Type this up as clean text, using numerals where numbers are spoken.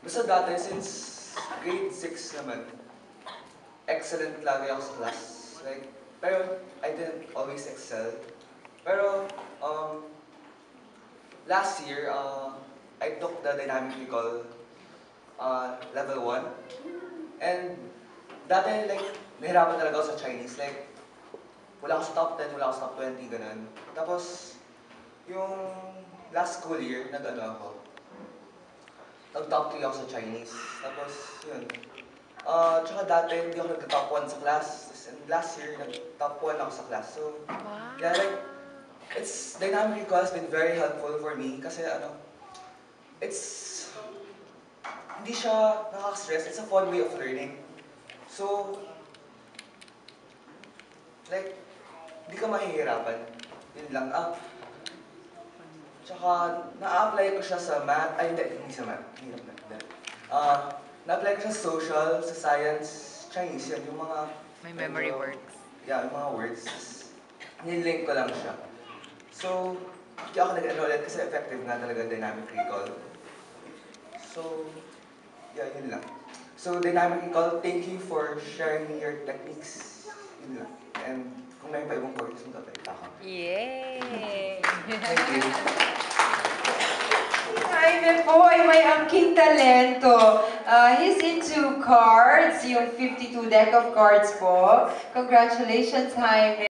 Basta dati, since grade 6 naman, excellent lagi ako sa class. Like, pero I didn't always excel. Pero, last year, I took the dynamic recall level 1. And dati, like, nahirapan talaga ako sa Chinese. Like, wala ako sa top 10, wala ako sa top 20, ganun. Tapos, yung last school year, nag-ano ako, nag-top 3 ako sa Chinese. Tapos, yun. Tsaka dati, hindi ako nag-top 1 sa class. And last year, nag-top 1 ako sa class. So, yeah, like, dynamic recall has been very helpful for me kasi hindi siya nakaka-stress. It's a fun way of learning. So, like, hindi ka mahihirapan. Yun lang. Tsaka, na-apply ko siya sa math. Ay, hindi sa math. Hirap na. Na-apply ko siya sa social, sa science, Chinese yan. Yung mga... May memory words. Yeah, yung mga words. Nilink ko lang siya. So, kaya ako nag-enroll ulit kasi effective nga talaga dynamic recall. So, yeah, yun lang. So, dynamic recall, thank you for sharing your techniques. Yun lang. And kung may pa ibang courses, magkakalit ako. Yay! Thank you. Jaime po ay may angking talento. He's into cards, yung 52 deck of cards po. Congratulations, Jaime.